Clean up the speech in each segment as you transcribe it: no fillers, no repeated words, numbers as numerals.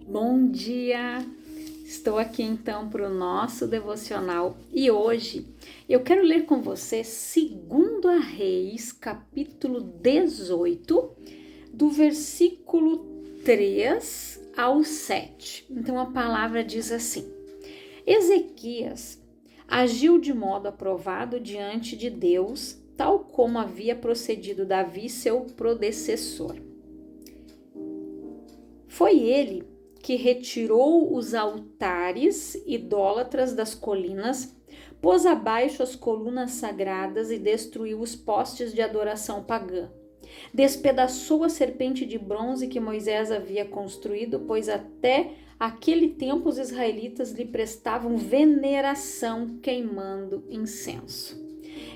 Bom dia! Estou aqui então para o nosso devocional e hoje eu quero ler com você 2 Reis, capítulo 18, do versículo 3 ao 7. Então a palavra diz assim: Ezequias agiu de modo aprovado diante de Deus, tal como havia procedido Davi, seu predecessor. Foi ele que retirou os altares idólatras das colinas, pôs abaixo as colunas sagradas e destruiu os postes de adoração pagã. Despedaçou a serpente de bronze que Moisés havia construído, pois até aquele tempo os israelitas lhe prestavam veneração queimando incenso.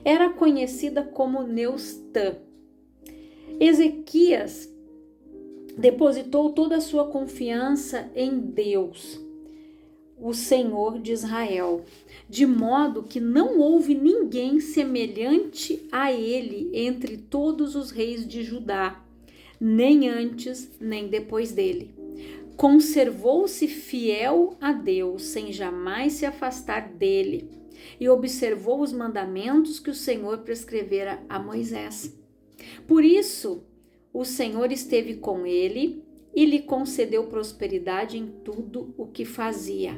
Era conhecida como Neustã. Ezequias depositou toda a sua confiança em Deus, o Senhor de Israel, de modo que não houve ninguém semelhante a ele entre todos os reis de Judá, nem antes nem depois dele. Conservou-se fiel a Deus, sem jamais se afastar dele, e observou os mandamentos que o Senhor prescrevera a Moisés. Por isso, o Senhor esteve com ele e lhe concedeu prosperidade em tudo o que fazia.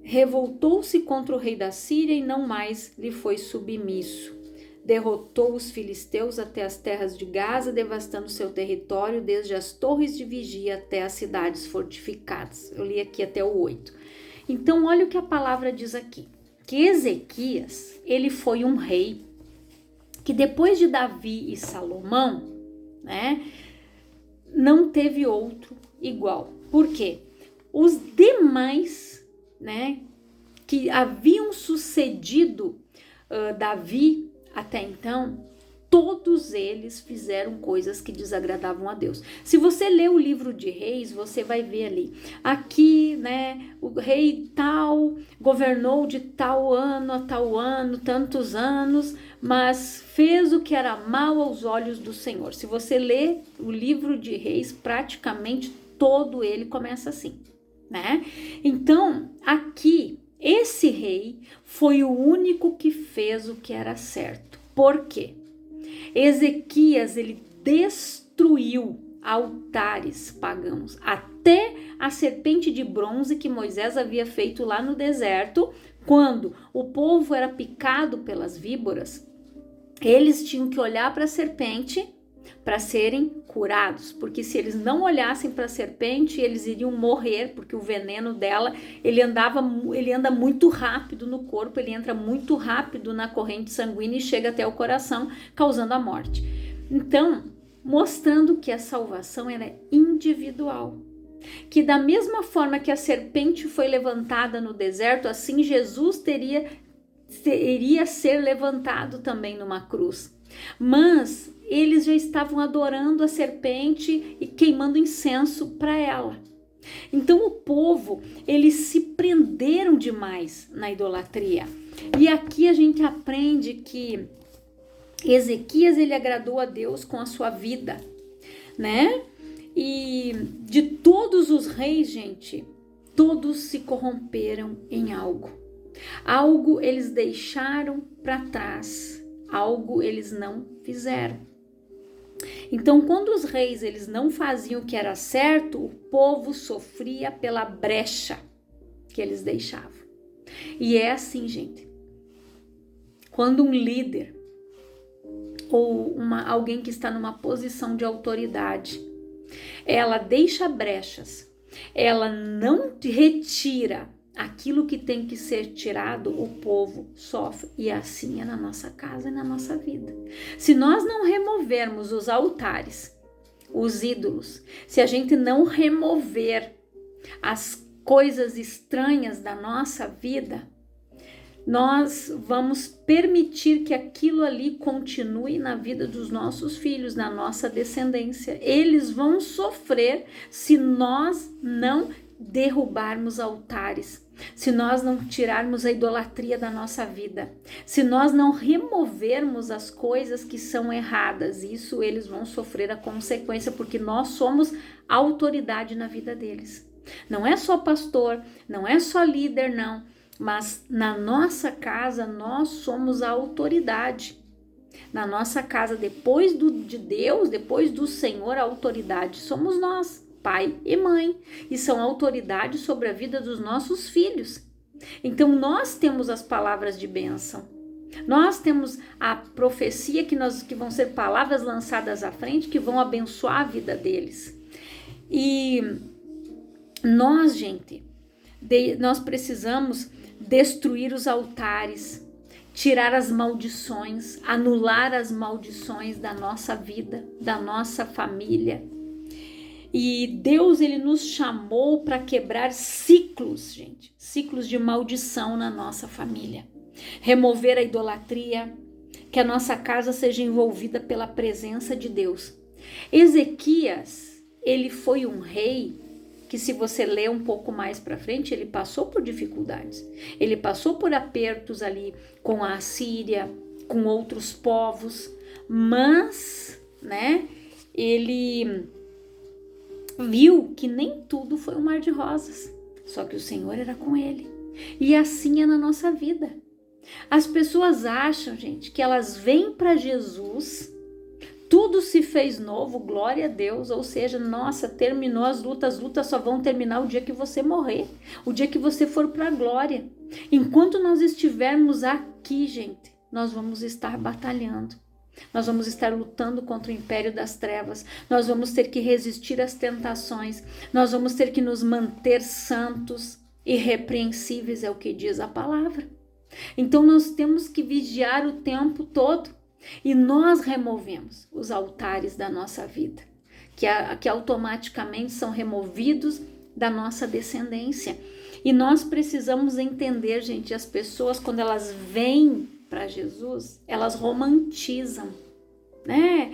Revoltou-se contra o rei da Síria e não mais lhe foi submisso. Derrotou os filisteus até as terras de Gaza, devastando seu território desde as torres de vigia até as cidades fortificadas. Eu li aqui até o 8. Então, olha o que a palavra diz aqui. Que Ezequias, ele foi um rei que depois de Davi e Salomão, não teve outro igual. Por quê? Os demais, que haviam sucedido Davi até então, todos eles fizeram coisas que desagradavam a Deus. Se você ler o livro de Reis, você vai ver ali. Aqui, o rei tal governou de tal ano a tal ano, tantos anos, mas fez o que era mal aos olhos do Senhor. Se você ler o livro de Reis, praticamente todo ele começa assim, Então, aqui, esse rei foi o único que fez o que era certo. Por quê? Ezequias, ele destruiu altares pagãos, até a serpente de bronze que Moisés havia feito lá no deserto, quando o povo era picado pelas víboras, eles tinham que olhar para a serpente para serem curados, porque se eles não olhassem para a serpente, eles iriam morrer, porque o veneno dela, ele anda muito rápido no corpo, ele entra muito rápido na corrente sanguínea e chega até o coração, causando a morte. Então, mostrando que a salvação ela é individual, que da mesma forma que a serpente foi levantada no deserto, assim Jesus iria ser levantado também numa cruz. Mas eles já estavam adorando a serpente e queimando incenso para ela. Então o povo, eles se prenderam demais na idolatria. E aqui a gente aprende que Ezequias, ele agradou a Deus com a sua vida, E de todos os reis, gente, todos se corromperam em algo. Algo eles deixaram para trás, algo eles não fizeram. Então, quando os reis eles não faziam o que era certo, o povo sofria pela brecha que eles deixavam. E é assim, gente. Quando um líder ou alguém que está numa posição de autoridade, ela deixa brechas, ela não retira aquilo que tem que ser tirado, o povo sofre. E assim é na nossa casa e na nossa vida. Se nós não removermos os altares, os ídolos, se a gente não remover as coisas estranhas da nossa vida, nós vamos permitir que aquilo ali continue na vida dos nossos filhos, na nossa descendência. Eles vão sofrer se nós não derrubarmos altares, se nós não tirarmos a idolatria da nossa vida, se nós não removermos as coisas que são erradas, isso eles vão sofrer a consequência, porque nós somos autoridade na vida deles. Não é só pastor, não é só líder, não, mas na nossa casa nós somos a autoridade. Na nossa casa, depois de Deus, depois do Senhor, a autoridade somos nós, pai e mãe, e são autoridade sobre a vida dos nossos filhos. Então nós temos as palavras de bênção, nós temos a profecia que vão ser palavras lançadas à frente, que vão abençoar a vida deles. E nós, gente, nós precisamos destruir os altares, tirar as maldições, anular as maldições da nossa vida, da nossa família. E Deus, ele nos chamou para quebrar ciclos, gente, ciclos de maldição na nossa família. Remover a idolatria, que a nossa casa seja envolvida pela presença de Deus. Ezequias, ele foi um rei que, se você ler um pouco mais para frente, ele passou por dificuldades. Ele passou por apertos ali com a Assíria, com outros povos, mas, né, ele viu que nem tudo foi um mar de rosas, só que o Senhor era com ele. E assim é na nossa vida. As pessoas acham, gente, que elas vêm para Jesus, tudo se fez novo, glória a Deus, ou seja, nossa, terminou as lutas só vão terminar o dia que você morrer, o dia que você for para a glória. Enquanto nós estivermos aqui, gente, nós vamos estar batalhando. Nós vamos estar lutando contra o império das trevas, nós vamos ter que resistir às tentações, nós vamos ter que nos manter santos, irrepreensíveis, é o que diz a palavra. Então nós temos que vigiar o tempo todo, e nós removemos os altares da nossa vida, que automaticamente são removidos da nossa descendência. E nós precisamos entender, gente, as pessoas, quando elas vêm para Jesus, elas romantizam, né?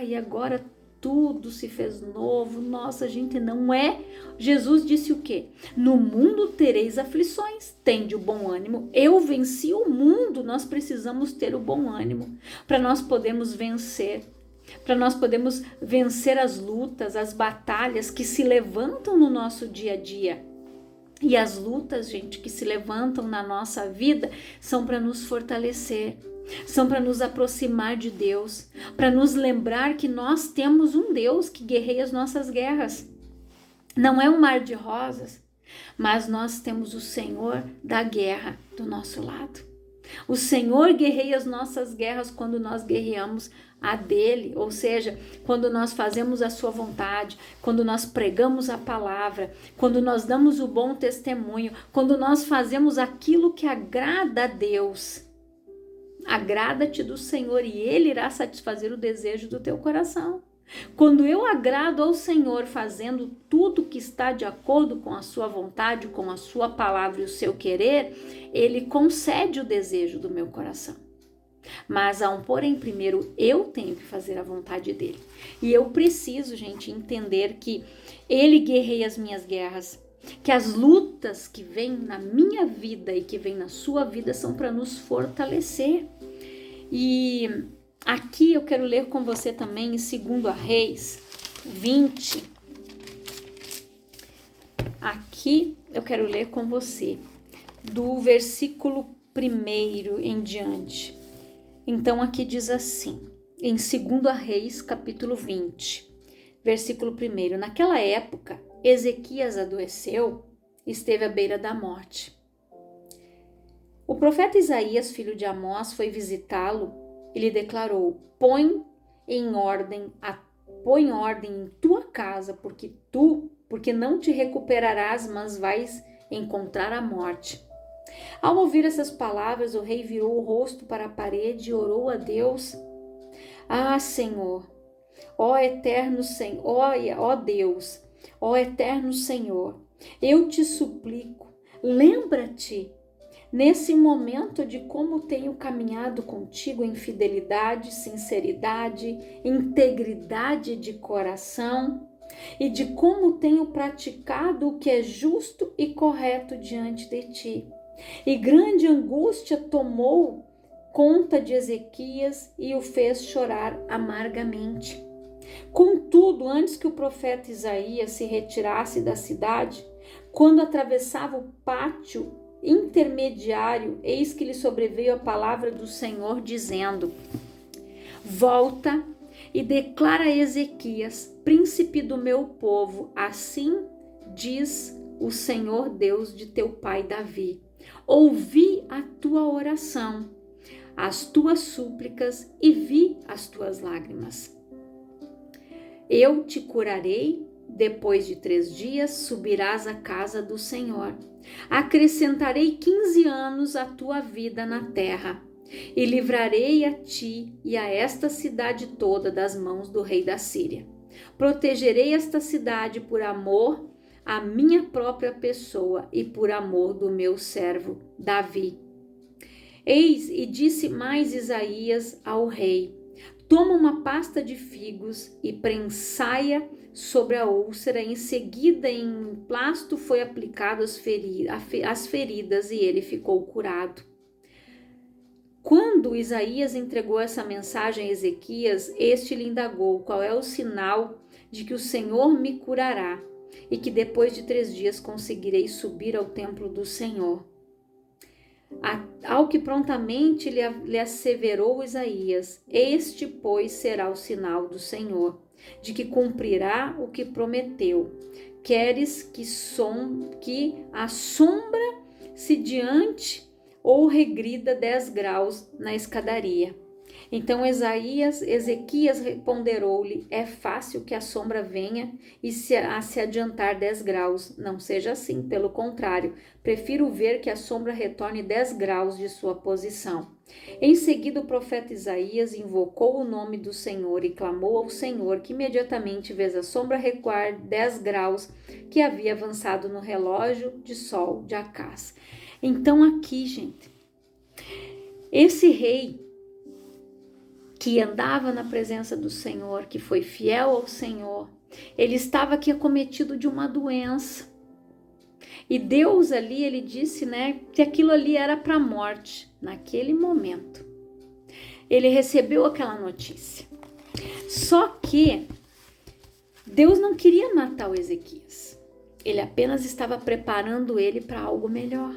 E agora tudo se fez novo. Nossa, gente, não é. Jesus disse o quê? No mundo tereis aflições, tende o bom ânimo. Eu venci o mundo. Nós precisamos ter o bom ânimo para nós podermos vencer, para nós podermos vencer as lutas, as batalhas que se levantam no nosso dia a dia. E as lutas, gente, que se levantam na nossa vida são para nos fortalecer, são para nos aproximar de Deus, para nos lembrar que nós temos um Deus que guerreia as nossas guerras. Não é um mar de rosas, mas nós temos o Senhor da guerra do nosso lado. O Senhor guerreia as nossas guerras quando nós guerreamos a dele, ou seja, quando nós fazemos a sua vontade, quando nós pregamos a palavra, quando nós damos o bom testemunho, quando nós fazemos aquilo que agrada a Deus. Agrada-te do Senhor e Ele irá satisfazer o desejo do teu coração. Quando eu agrado ao Senhor fazendo tudo que está de acordo com a sua vontade, com a sua palavra e o seu querer, Ele concede o desejo do meu coração. Mas há um porém, primeiro eu tenho que fazer a vontade dele. E eu preciso, gente, entender que Ele guerreia as minhas guerras, que as lutas que vêm na minha vida e que vêm na sua vida são para nos fortalecer. E aqui eu quero ler com você também em 2 Reis 20. Aqui eu quero ler com você do versículo 1 em diante. Então aqui diz assim, em 2 Reis capítulo 20, versículo 1. Naquela época, Ezequias adoeceu e esteve à beira da morte. O profeta Isaías, filho de Amós, foi visitá-lo e lhe declarou: põe ordem em tua casa, porque não te recuperarás, mas vais encontrar a morte. Ao ouvir essas palavras, o rei virou o rosto para a parede e orou a Deus: Senhor, ó eterno Senhor, ó Deus, ó eterno Senhor, eu te suplico, lembra-te nesse momento de como tenho caminhado contigo em fidelidade, sinceridade, integridade de coração. e de como tenho praticado o que é justo e correto diante de ti. E grande angústia tomou conta de Ezequias e o fez chorar amargamente. Contudo, antes que o profeta Isaías se retirasse da cidade, quando atravessava o pátio intermediário, eis que lhe sobreveio a palavra do Senhor, dizendo: volta e declara a Ezequias, príncipe do meu povo, assim diz o Senhor Deus de teu pai Davi: ouvi a tua oração, as tuas súplicas e vi as tuas lágrimas. Eu te curarei, depois de 3 dias subirás à casa do Senhor. Acrescentarei 15 anos à tua vida na terra, e livrarei a ti e a esta cidade toda das mãos do rei da Síria. Protegerei esta cidade por amor à minha própria pessoa e por amor do meu servo Davi. Eis, e disse mais Isaías ao rei: toma uma pasta de figos e prensai-a sobre a úlcera. Em seguida, em emplasto foi aplicado as feridas e ele ficou curado. Quando Isaías entregou essa mensagem a Ezequias, este lhe indagou: qual é o sinal de que o Senhor me curará e que depois de 3 dias conseguirei subir ao templo do Senhor? Ao que prontamente lhe asseverou Isaías: este, pois, será o sinal do Senhor, de que cumprirá o que prometeu. Queres que a sombra se diante ou regrida 10 graus na escadaria? Então Ezequias ponderou-lhe: é fácil que a sombra venha e se adiantar 10 graus. Não seja assim, pelo contrário, prefiro ver que a sombra retorne 10 graus de sua posição. Em seguida, o profeta Isaías invocou o nome do Senhor e clamou ao Senhor, que imediatamente fez a sombra recuar 10 graus que havia avançado no relógio de sol de Acás. Então aqui, gente, esse rei que andava na presença do Senhor, que foi fiel ao Senhor, ele estava aqui acometido de uma doença. E Deus ali, ele disse, né, que aquilo ali era para a morte. Naquele momento, ele recebeu aquela notícia. Só que Deus não queria matar o Ezequias. Ele apenas estava preparando ele para algo melhor.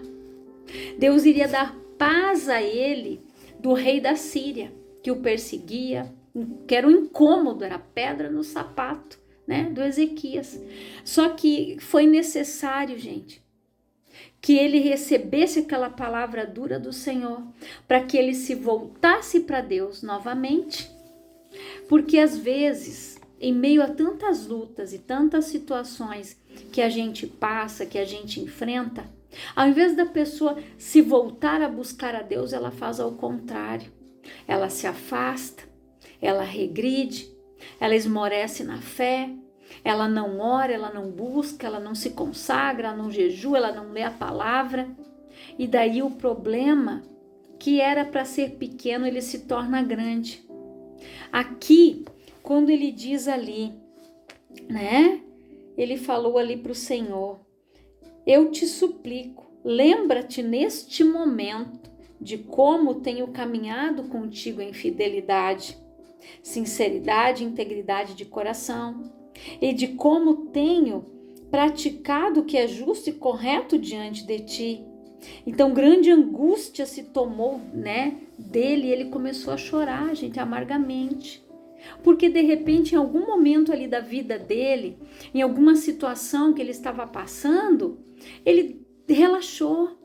Deus iria dar paz a ele do rei da Síria, que o perseguia, que era um incômodo, era pedra no sapato, né, do Ezequias. Só que foi necessário, gente, que ele recebesse aquela palavra dura do Senhor, para que ele se voltasse para Deus novamente. Porque às vezes, em meio a tantas lutas e tantas situações que a gente passa, que a gente enfrenta, ao invés da pessoa se voltar a buscar a Deus, ela faz ao contrário. Ela se afasta, ela regride, ela esmorece na fé, ela não ora, ela não busca, ela não se consagra, ela não jejua, ela não lê a palavra. E daí o problema, que era para ser pequeno, ele se torna grande. Aqui, quando ele diz ali, né? Ele falou ali para o Senhor: eu te suplico, lembra-te neste momento de como tenho caminhado contigo em fidelidade, sinceridade e integridade de coração, e de como tenho praticado o que é justo e correto diante de ti. Então grande angústia se tomou, né, dele, e ele começou a chorar, gente, amargamente. Porque de repente, em algum momento ali da vida dele, em alguma situação que ele estava passando, ele relaxou.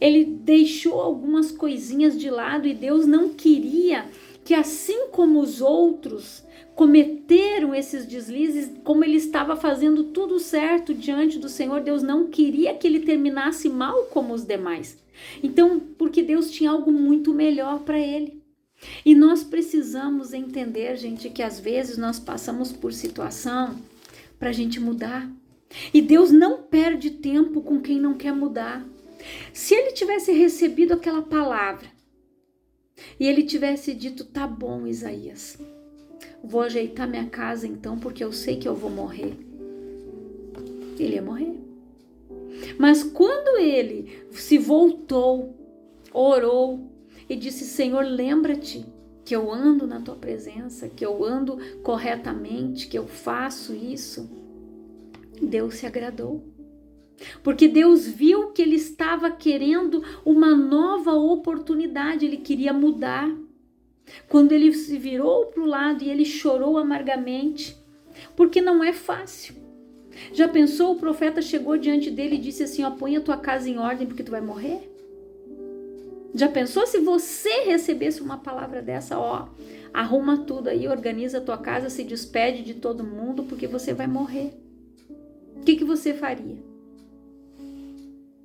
Ele deixou algumas coisinhas de lado, e Deus não queria que, assim como os outros cometeram esses deslizes, como ele estava fazendo tudo certo diante do Senhor, Deus não queria que ele terminasse mal como os demais. Então, porque Deus tinha algo muito melhor para ele. E nós precisamos entender, gente, que às vezes nós passamos por situação para a gente mudar. E Deus não perde tempo com quem não quer mudar. Se ele tivesse recebido aquela palavra e ele tivesse dito: tá bom, Isaías, vou ajeitar minha casa então, porque eu sei que eu vou morrer. Ele ia morrer. Mas quando ele se voltou, orou e disse: Senhor, lembra-te que eu ando na tua presença, que eu ando corretamente, que eu faço isso, Deus se agradou. Porque Deus viu que ele estava querendo uma nova oportunidade, ele queria mudar. Quando ele se virou para o lado e ele chorou amargamente, porque não é fácil. Já pensou, o profeta chegou diante dele e disse assim: ó, põe a tua casa em ordem porque tu vai morrer? Já pensou se você recebesse uma palavra dessa? Ó, arruma tudo aí, organiza a tua casa, se despede de todo mundo porque você vai morrer. O que você faria?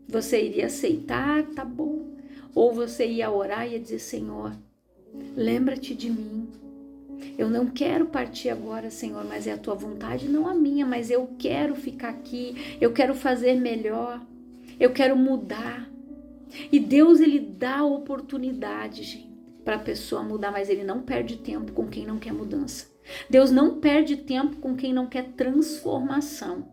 Você iria aceitar, tá bom? Ou você ia orar e ia dizer: Senhor, lembra-te de mim. Eu não quero partir agora, Senhor, mas é a tua vontade, não a minha, mas eu quero ficar aqui, eu quero fazer melhor, eu quero mudar. E Deus, ele dá a oportunidade, gente, para a pessoa mudar, mas ele não perde tempo com quem não quer mudança. Deus não perde tempo com quem não quer transformação.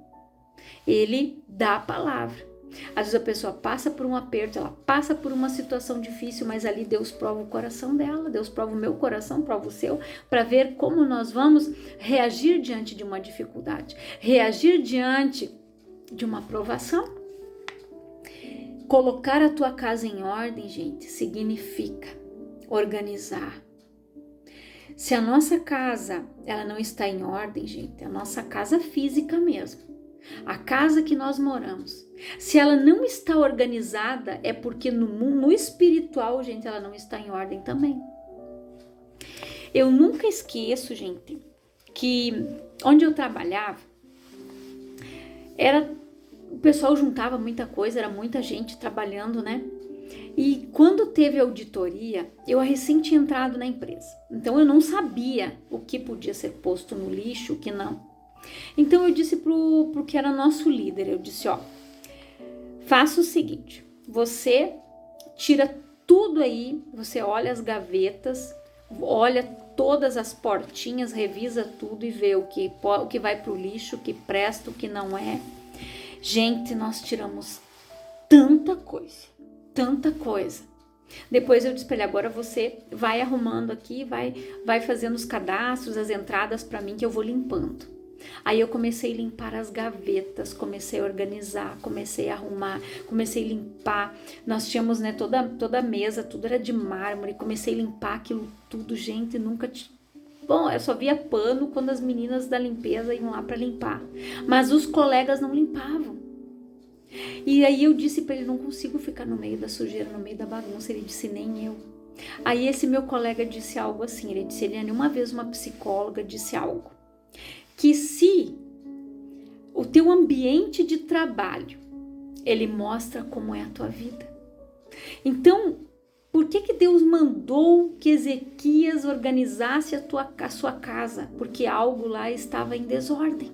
Ele dá a palavra. Às vezes a pessoa passa por um aperto, ela passa por uma situação difícil, mas ali Deus prova o coração dela, Deus prova o meu coração, prova o seu, para ver como nós vamos reagir diante de uma dificuldade, reagir diante de uma provação. Colocar a tua casa em ordem, gente, significa organizar. Se a nossa casa, ela não está em ordem, gente, a nossa casa física mesmo, a casa que nós moramos, se ela não está organizada, é porque no espiritual, gente, ela não está em ordem também. Eu nunca esqueço, gente, que onde eu trabalhava, o pessoal juntava muita coisa, era muita gente trabalhando, né? E quando teve auditoria, eu recém tinha entrado na empresa, então eu não sabia o que podia ser posto no lixo, o que não. Então eu disse pro que era nosso líder, eu disse: ó, faça o seguinte, você tira tudo aí, você olha as gavetas, olha todas as portinhas, revisa tudo e vê o que vai pro lixo, o que presta, o que não é. Gente, nós tiramos tanta coisa. Depois eu disse para ele: agora você vai arrumando aqui, vai fazendo os cadastros, as entradas para mim que eu vou limpando. Aí eu comecei a limpar as gavetas, comecei a organizar, comecei a arrumar, comecei a limpar. Nós tínhamos, né, toda a mesa, tudo era de mármore, comecei a limpar aquilo tudo, gente, Bom, eu só via pano quando as meninas da limpeza iam lá para limpar, mas os colegas não limpavam. E aí eu disse para ele: não consigo ficar no meio da sujeira, no meio da bagunça. Ele disse: nem eu. Aí esse meu colega disse algo assim, ele disse: Eliane, uma vez uma psicóloga disse algo, que se o teu ambiente de trabalho, ele mostra como é a tua vida. Então, por que Deus mandou que Ezequias organizasse a sua casa? Porque algo lá estava em desordem.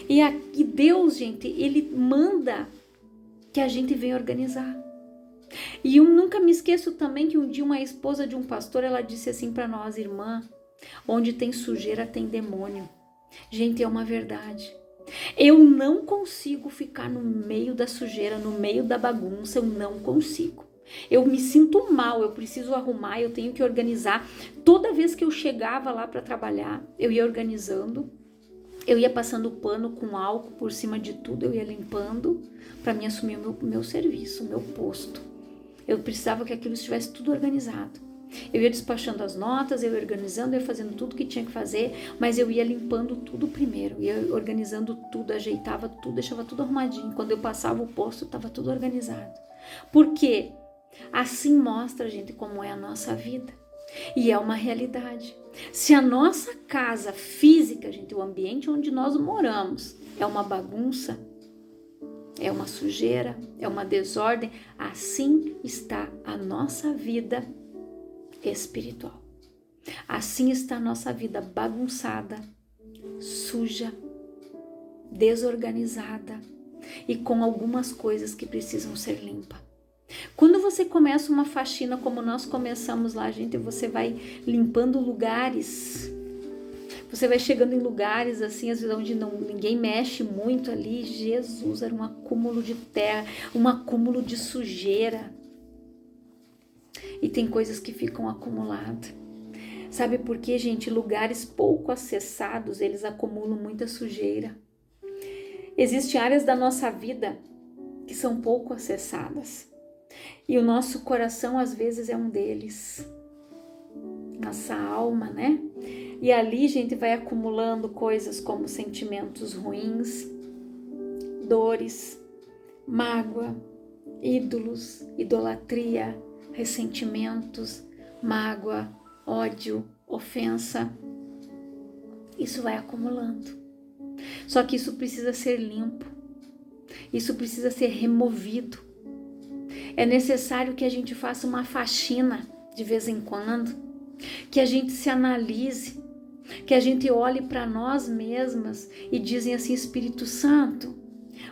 E Deus, gente, ele manda que a gente venha organizar. E eu nunca me esqueço também que um dia uma esposa de um pastor, ela disse assim para nós: irmã, onde tem sujeira tem demônio. Gente, é uma verdade. Eu não consigo ficar no meio da sujeira, no meio da bagunça, eu não consigo. Eu me sinto mal, eu preciso arrumar, eu tenho que organizar. Toda vez que eu chegava lá para trabalhar, eu ia organizando, eu ia passando pano com álcool por cima de tudo, eu ia limpando para mim assumir o meu serviço, o meu posto. Eu precisava que aquilo estivesse tudo organizado. Eu ia despachando as notas, eu ia organizando, eu ia fazendo tudo que tinha que fazer, mas eu ia limpando tudo primeiro, ia organizando tudo, ajeitava tudo, deixava tudo arrumadinho. Quando eu passava o posto, estava tudo organizado. Por quê? Assim mostra, gente, como é a nossa vida. E é uma realidade. Se a nossa casa física, gente, o ambiente onde nós moramos, é uma bagunça, é uma sujeira, é uma desordem, assim está a nossa vida espiritual. Assim está a nossa vida bagunçada, suja, desorganizada e com algumas coisas que precisam ser limpas. Quando você começa uma faxina como nós começamos lá, gente, você vai limpando lugares. Você vai chegando em lugares assim, às vezes onde ninguém mexe muito ali. Jesus, era um acúmulo de terra, um acúmulo de sujeira. E tem coisas que ficam acumuladas. Sabe por quê, gente? Lugares pouco acessados, eles acumulam muita sujeira. Existem áreas da nossa vida que são pouco acessadas. E o nosso coração, às vezes, é um deles. Nossa alma, né? E ali, gente, vai acumulando coisas como sentimentos ruins, dores, mágoa, ídolos, idolatria, ressentimentos, mágoa, ódio, ofensa. Isso vai acumulando. Só que isso precisa ser limpo. Isso precisa ser removido. É necessário que a gente faça uma faxina de vez em quando, que a gente se analise, que a gente olhe para nós mesmas e dizem assim: Espírito Santo,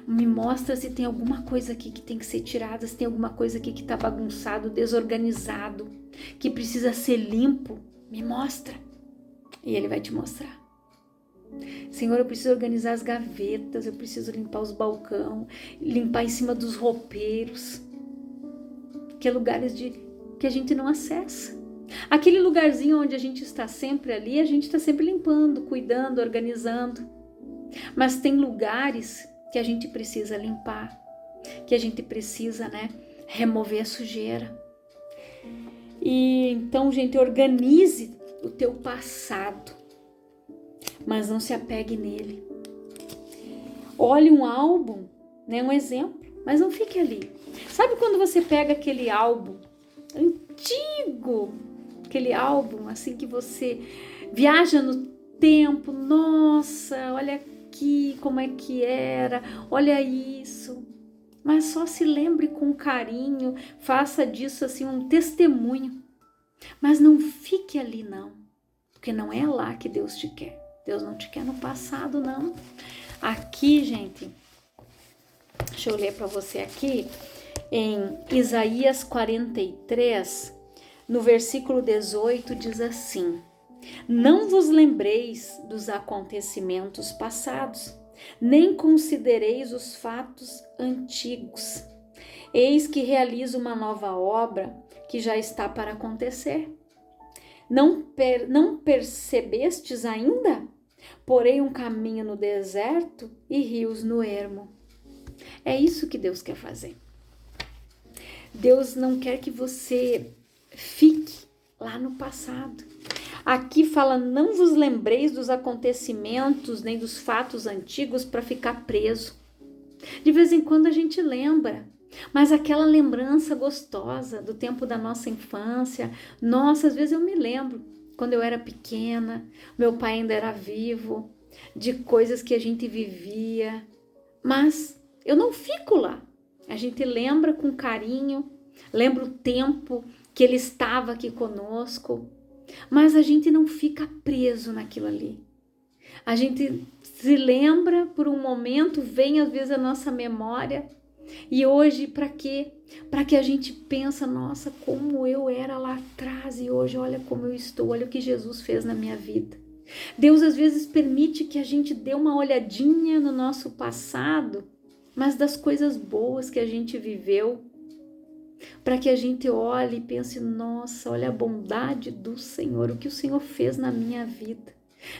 me mostra se tem alguma coisa aqui que tem que ser tirada, se tem alguma coisa aqui que está bagunçado, desorganizado, que precisa ser limpo, me mostra. E Ele vai te mostrar. Senhor, eu preciso organizar as gavetas, eu preciso limpar os balcões, limpar em cima dos roupeiros, que é lugares que a gente não acessa. Aquele lugarzinho onde a gente está sempre ali, a gente está sempre limpando, cuidando, organizando. Mas tem lugares que a gente precisa limpar, que a gente precisa, né, remover a sujeira. E então, gente, organize o teu passado, mas não se apegue nele. Olhe um álbum, né, um exemplo, mas não fique ali. Sabe quando você pega aquele álbum antigo, aquele álbum assim que você viaja no tempo, nossa, olha aqui como é que era, olha isso, mas só se lembre com carinho, faça disso assim um testemunho, mas não fique ali não, porque não é lá que Deus te quer. Deus não te quer no passado, não. Aqui, gente, deixa eu ler para você aqui, em Isaías 43, no versículo 18, diz assim: Não vos lembreis dos acontecimentos passados, nem considereis os fatos antigos. Eis que realizo uma nova obra que já está para acontecer. Não percebestes ainda? Porém um caminho no deserto e rios no ermo. É isso que Deus quer fazer. Deus não quer que você fique lá no passado. Aqui fala: não vos lembreis dos acontecimentos nem dos fatos antigos para ficar preso. De vez em quando a gente lembra, mas aquela lembrança gostosa do tempo da nossa infância, nossa, às vezes eu me lembro quando eu era pequena, meu pai ainda era vivo, de coisas que a gente vivia, mas eu não fico lá. A gente lembra com carinho, lembra o tempo que ele estava aqui conosco, mas a gente não fica preso naquilo ali. A gente se lembra por um momento, vem às vezes a nossa memória, e hoje para quê? Para que a gente pensa: nossa, como eu era lá atrás e hoje olha como eu estou, olha o que Jesus fez na minha vida. Deus às vezes permite que a gente dê uma olhadinha no nosso passado, mas das coisas boas que a gente viveu, para que a gente olhe e pense: nossa, olha a bondade do Senhor, o que o Senhor fez na minha vida.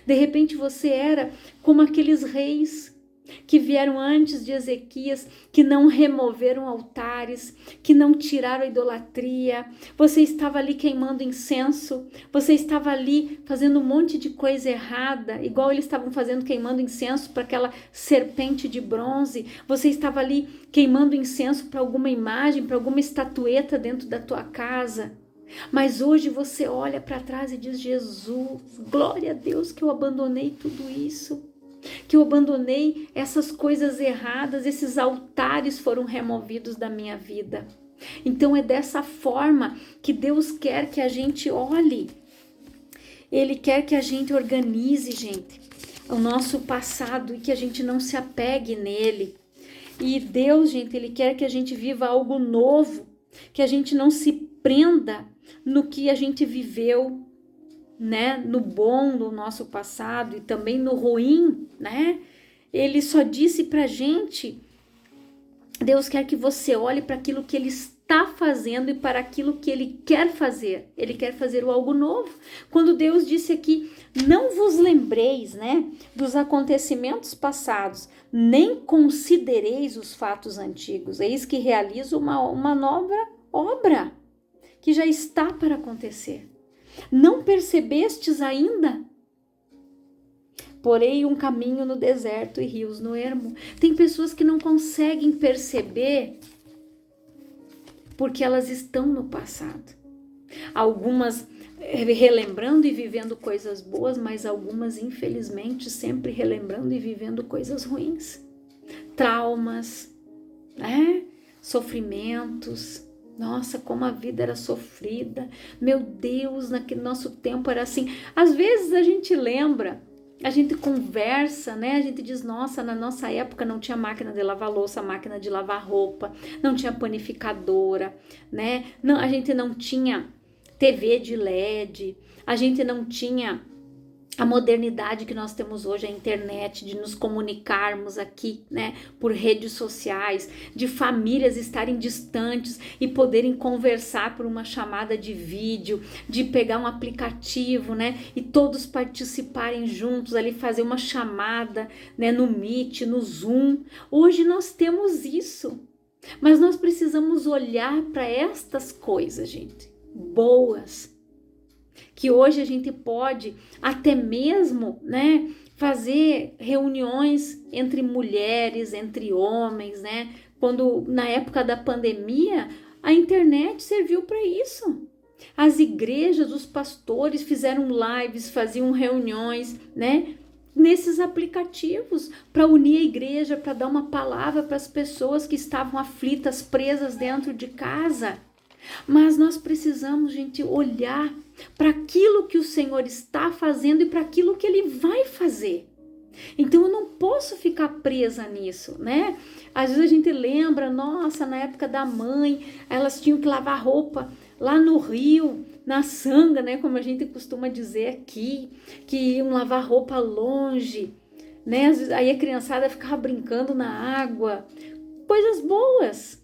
De repente você era como aqueles reis que vieram antes de Ezequias, que não removeram altares, que não tiraram a idolatria. Você estava ali queimando incenso, você estava ali fazendo um monte de coisa errada, igual eles estavam fazendo, queimando incenso para aquela serpente de bronze. Você estava ali queimando incenso para alguma imagem, para alguma estatueta dentro da tua casa. Mas hoje você olha para trás e diz: Jesus, glória a Deus que eu abandonei tudo isso, que eu abandonei essas coisas erradas, esses altares foram removidos da minha vida. Então é dessa forma que Deus quer que a gente olhe. Ele quer que a gente organize, gente, o nosso passado e que a gente não se apegue nele. E Deus, gente, Ele quer que a gente viva algo novo que a gente não se prenda no que a gente viveu, né, no bom do nosso passado e também no ruim, né? Ele só disse pra gente, Deus quer que você olhe para aquilo que Ele está fazendo e para aquilo que Ele quer fazer. Ele quer fazer algo novo. Quando Deus disse aqui, não vos lembreis, né, dos acontecimentos passados, nem considereis os fatos antigos. Eis que realizo uma nova obra que já está para acontecer. Não percebestes ainda? Porei um caminho no deserto e rios no ermo. Tem pessoas que não conseguem perceber porque elas estão no passado. Algumas relembrando e vivendo coisas boas, mas algumas, infelizmente, sempre relembrando e vivendo coisas ruins. Traumas, né? Sofrimentos. Nossa, como a vida era sofrida. Meu Deus, naquele nosso tempo era assim. Às vezes a gente lembra, a gente conversa, né? A gente diz, nossa, na nossa época não tinha máquina de lavar louça, máquina de lavar roupa, não tinha panificadora, né? Não, a gente não tinha TV de LED, a gente não tinha a modernidade que nós temos hoje, a internet, de nos comunicarmos aqui, né, por redes sociais, de famílias estarem distantes e poderem conversar por uma chamada de vídeo, de pegar um aplicativo, né, e todos participarem juntos ali, fazer uma chamada, né, no Meet, no Zoom. Hoje nós temos isso, mas nós precisamos olhar para estas coisas, gente, boas, que hoje a gente pode até mesmo, né, fazer reuniões entre mulheres, entre homens, né? Quando na época da pandemia, a internet serviu para isso. As igrejas, os pastores fizeram lives, faziam reuniões, né? Nesses aplicativos para unir a igreja, para dar uma palavra para as pessoas que estavam aflitas, presas dentro de casa. Mas nós precisamos, gente, olhar para aquilo que o Senhor está fazendo e para aquilo que Ele vai fazer. Então eu não posso ficar presa nisso, né? Às vezes a gente lembra, nossa, na época da mãe, elas tinham que lavar roupa lá no rio, na sanga, né? Como a gente costuma dizer aqui, que iam lavar roupa longe, né? Às vezes, aí a criançada ficava brincando na água, coisas boas.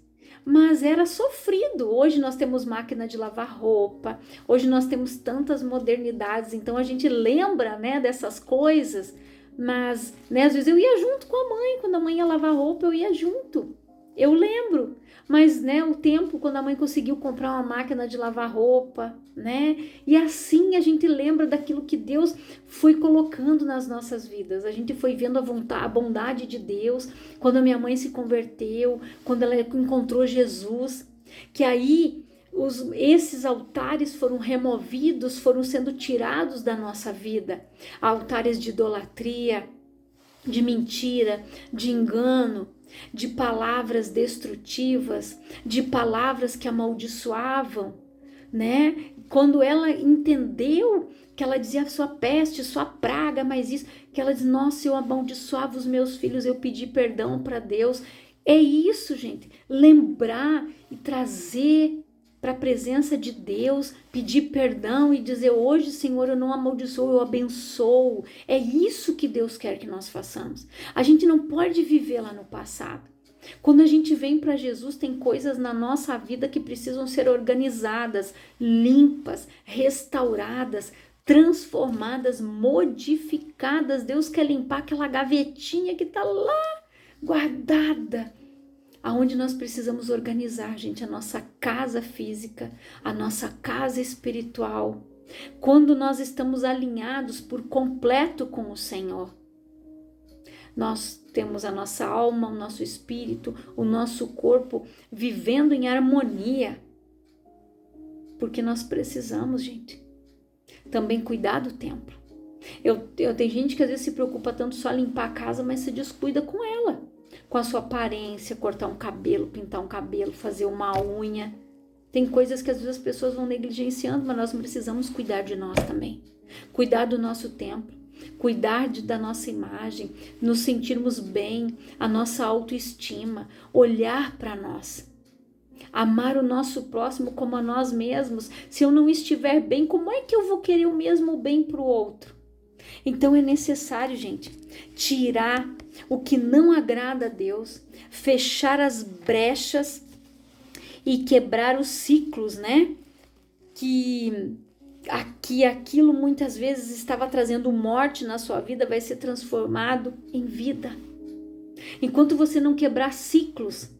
Mas era sofrido. Hoje nós temos máquina de lavar roupa, hoje nós temos tantas modernidades, então a gente lembra, né, dessas coisas, mas, né, às vezes eu ia junto com a mãe, quando a mãe ia lavar roupa, eu ia junto. Eu lembro, mas, né, o tempo quando a mãe conseguiu comprar uma máquina de lavar roupa, né? E assim a gente lembra daquilo que Deus foi colocando nas nossas vidas. A gente foi vendo a bondade de Deus quando a minha mãe se converteu, quando ela encontrou Jesus, que aí esses altares foram removidos, foram sendo tirados da nossa vida. Altares de idolatria, de mentira, de engano, de palavras destrutivas, de palavras que amaldiçoavam, né? Quando ela entendeu que ela dizia sua peste, sua praga, mas isso, que ela diz, nossa, eu amaldiçoava os meus filhos, eu pedi perdão para Deus. É isso, gente, lembrar e trazer para a presença de Deus, pedir perdão e dizer, hoje, Senhor, eu não amaldiçoo, eu abençoo. É isso que Deus quer que nós façamos. A gente não pode viver lá no passado. Quando a gente vem para Jesus, tem coisas na nossa vida que precisam ser organizadas, limpas, restauradas, transformadas, modificadas. Deus quer limpar aquela gavetinha que está lá guardada, aonde nós precisamos organizar, gente, a nossa casa física, a nossa casa espiritual. Quando nós estamos alinhados por completo com o Senhor, nós temos a nossa alma, o nosso espírito, o nosso corpo vivendo em harmonia. Porque nós precisamos, gente, também cuidar do templo. Tem gente que às vezes se preocupa tanto só limpar a casa, mas se descuida com ela. Com a sua aparência, cortar um cabelo, pintar um cabelo, fazer uma unha. Tem coisas que às vezes as pessoas vão negligenciando, mas nós precisamos cuidar de nós também. Cuidar do nosso templo. Cuidar da nossa imagem, nos sentirmos bem, a nossa autoestima, olhar para nós. Amar o nosso próximo como a nós mesmos. Se eu não estiver bem, como é que eu vou querer o mesmo bem para o outro? Então é necessário, gente, tirar o que não agrada a Deus, fechar as brechas e quebrar os ciclos, né? Que aquilo muitas vezes estava trazendo morte na sua vida, vai ser transformado em vida. Enquanto você não quebrar ciclos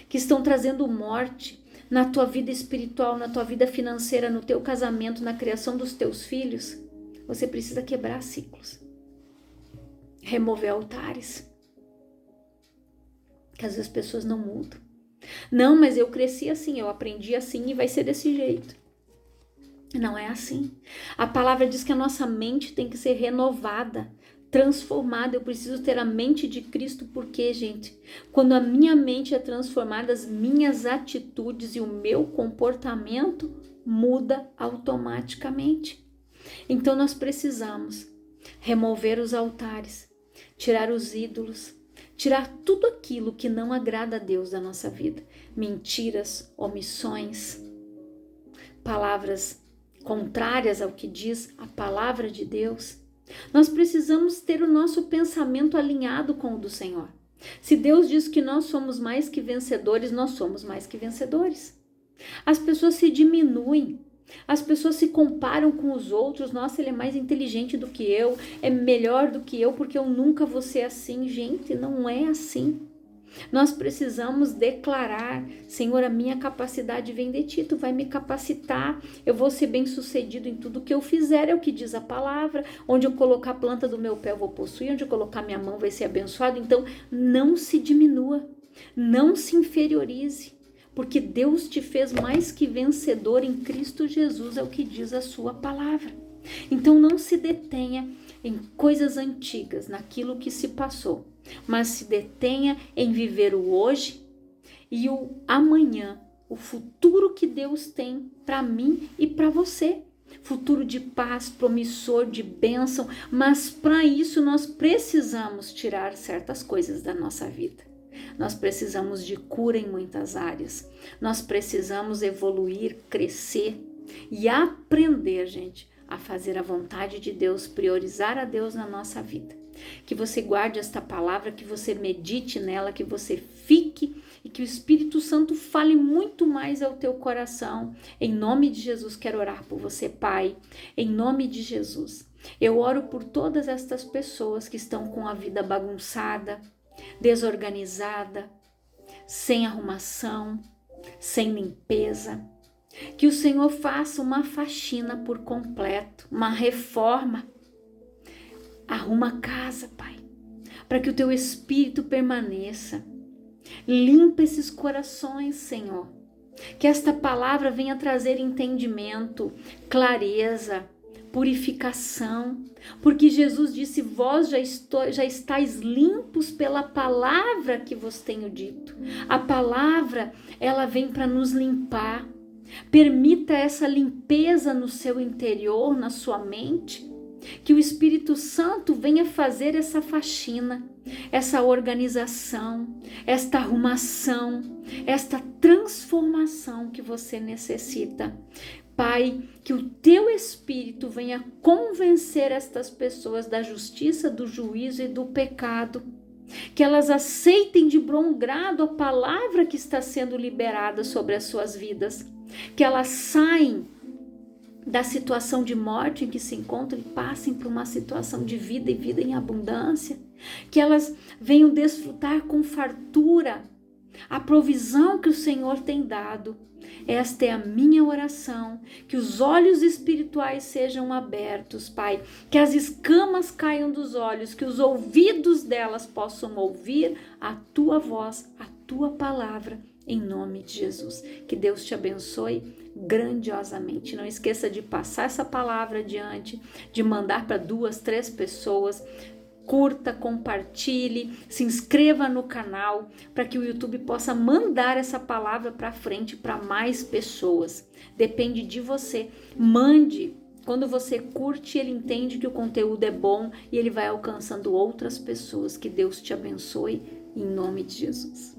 que estão trazendo morte na tua vida espiritual, na tua vida financeira, no teu casamento, na criação dos teus filhos, você precisa quebrar ciclos, remover altares, que às vezes as pessoas não mudam. Não, mas eu cresci assim, eu aprendi assim e vai ser desse jeito. Não é assim. A palavra diz que a nossa mente tem que ser renovada, transformada. Eu preciso ter a mente de Cristo, porque, gente, quando a minha mente é transformada, as minhas atitudes e o meu comportamento muda automaticamente. Então nós precisamos remover os altares, tirar os ídolos, tirar tudo aquilo que não agrada a Deus da nossa vida. Mentiras, omissões, palavras contrárias ao que diz a palavra de Deus. Nós precisamos ter o nosso pensamento alinhado com o do Senhor. Se Deus diz que nós somos mais que vencedores, nós somos mais que vencedores. As pessoas se diminuem, as pessoas se comparam com os outros. Nossa, ele é mais inteligente do que eu, é melhor do que eu, porque eu nunca vou ser assim. Gente, não é assim. Nós precisamos declarar: Senhor, a minha capacidade vem de ti, tu vai me capacitar, eu vou ser bem sucedido em tudo que eu fizer, é o que diz a palavra. Onde eu colocar a planta do meu pé eu vou possuir, onde eu colocar minha mão vai ser abençoado. Então não se diminua, não se inferiorize, porque Deus te fez mais que vencedor em Cristo Jesus, é o que diz a sua palavra. Então não se detenha em coisas antigas, naquilo que se passou, mas se detenha em viver o hoje e o amanhã, o futuro que Deus tem para mim e para você. Futuro de paz, promissor, de bênção, mas para isso nós precisamos tirar certas coisas da nossa vida. Nós precisamos de cura em muitas áreas. Nós precisamos evoluir, crescer e aprender, gente, a fazer a vontade de Deus, priorizar a Deus na nossa vida. Que você guarde esta palavra, que você medite nela, que você fique e que o Espírito Santo fale muito mais ao teu coração. Em nome de Jesus, quero orar por você, Pai. Em nome de Jesus, eu oro por todas estas pessoas que estão com a vida bagunçada, desorganizada, sem arrumação, sem limpeza. Que o Senhor faça uma faxina por completo, uma reforma. Arruma a casa, Pai, para que o teu Espírito permaneça. Limpa esses corações, Senhor. Que esta palavra venha trazer entendimento, clareza, purificação. Porque Jesus disse: vós já estáis limpos pela palavra que vos tenho dito. A palavra, ela vem para nos limpar. Permita essa limpeza no seu interior, na sua mente. Que o Espírito Santo venha fazer essa faxina, essa organização, esta arrumação, esta transformação que você necessita. Pai, que o teu Espírito venha convencer estas pessoas da justiça, do juízo e do pecado. Que elas aceitem de bom grado a palavra que está sendo liberada sobre as suas vidas. Que elas saem da situação de morte em que se encontram e passem por uma situação de vida e vida em abundância. Que elas venham desfrutar com fartura a provisão que o Senhor tem dado. Esta é a minha oração, que os olhos espirituais sejam abertos, Pai, que as escamas caiam dos olhos, que os ouvidos delas possam ouvir a Tua voz, a Tua palavra, em nome de Jesus. Que Deus te abençoe grandiosamente. Não esqueça de passar essa palavra adiante, de mandar para 2, 3 pessoas. Curta, compartilhe, se inscreva no canal para que o YouTube possa mandar essa palavra para frente para mais pessoas. Depende de você. Mande. Quando você curte, ele entende que o conteúdo é bom e ele vai alcançando outras pessoas. Que Deus te abençoe em nome de Jesus.